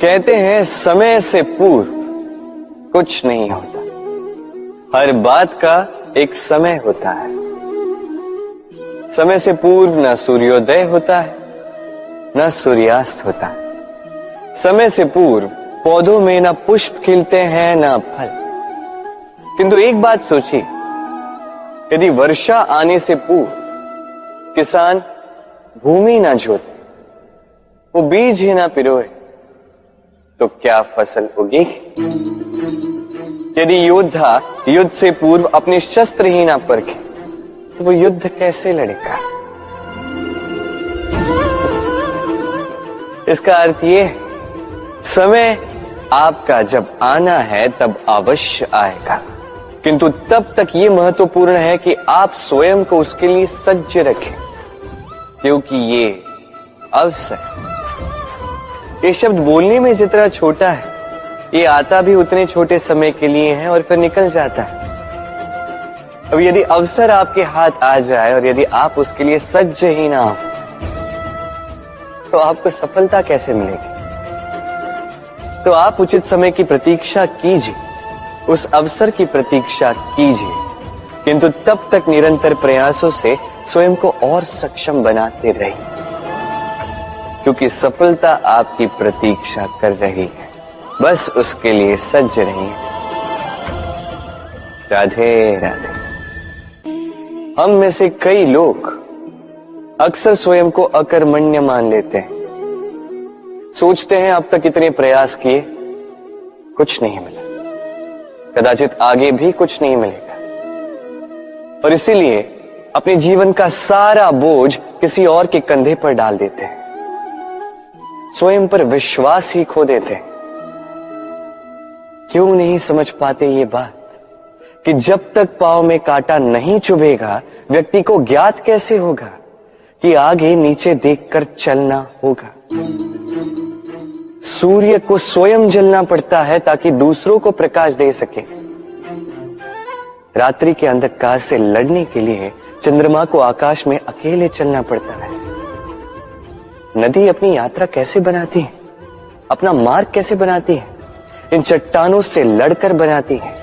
कहते हैं समय से पूर्व कुछ नहीं होता, हर बात का एक समय होता है। समय से पूर्व न सूर्योदय होता है न सूर्यास्त होता है। समय से पूर्व पौधों में न पुष्प खिलते हैं न फल। किंतु एक बात सोचिए, यदि वर्षा आने से पूर्व किसान भूमि ना जोते, वो बीज ही ना पिरोए, तो क्या फसल उगेगी? यदि योद्धा युद्ध से पूर्व अपने शस्त्र ही ना परखे, तो वो युद्ध कैसे लड़ेगा? इसका अर्थ ये है, समय आपका जब आना है तब अवश्य आएगा, किंतु तब तक ये महत्वपूर्ण है कि आप स्वयं को उसके लिए सज्ज रखें, क्योंकि ये अवसर, ये शब्द बोलने में जितना छोटा है, ये आता भी उतने छोटे समय के लिए है और फिर निकल जाता है। अब यदि अवसर आपके हाथ आ जाए और यदि आप उसके लिए सज्ज ही ना हो, तो आपको सफलता कैसे मिलेगी? तो आप उचित समय की प्रतीक्षा कीजिए, उस अवसर की प्रतीक्षा कीजिए, किंतु तब तक निरंतर प्रयासों से स्वयं को और सक्षम बनाते रहिए, क्योंकि सफलता आपकी प्रतीक्षा कर रही है। बस उसके लिए सज्ज रहिए। राधे राधे। हम में से कई लोग अक्सर स्वयं को अकर्मण्य मान लेते हैं। सोचते हैं अब तक इतने प्रयास किए, कुछ नहीं मिला, कदाचित आगे भी कुछ नहीं मिलेगा, और इसीलिए अपने जीवन का सारा बोझ किसी और के कंधे पर डाल देते हैं, स्वयं पर विश्वास ही खो देते हैं। क्यों नहीं समझ पाते ये बात कि जब तक पांव में कांटा नहीं चुभेगा, व्यक्ति को ज्ञात कैसे होगा कि आगे नीचे देखकर चलना होगा। सूर्य को स्वयं जलना पड़ता है ताकि दूसरों को प्रकाश दे सके। रात्रि के अंधकार से लड़ने के लिए चंद्रमा को आकाश में अकेले चलना पड़ता है। नदी अपनी यात्रा कैसे बनाती है, अपना मार्ग कैसे बनाती है? इन चट्टानों से लड़कर बनाती है।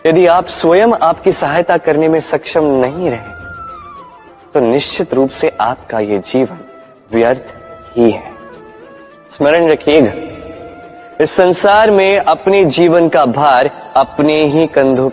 यदि आप स्वयं आपकी सहायता करने में सक्षम नहीं रहे, तो निश्चित रूप से आपका यह जीवन व्यर्थ ही है। स्मरण रखिएगा, इस संसार में अपने जीवन का भार अपने ही कंधों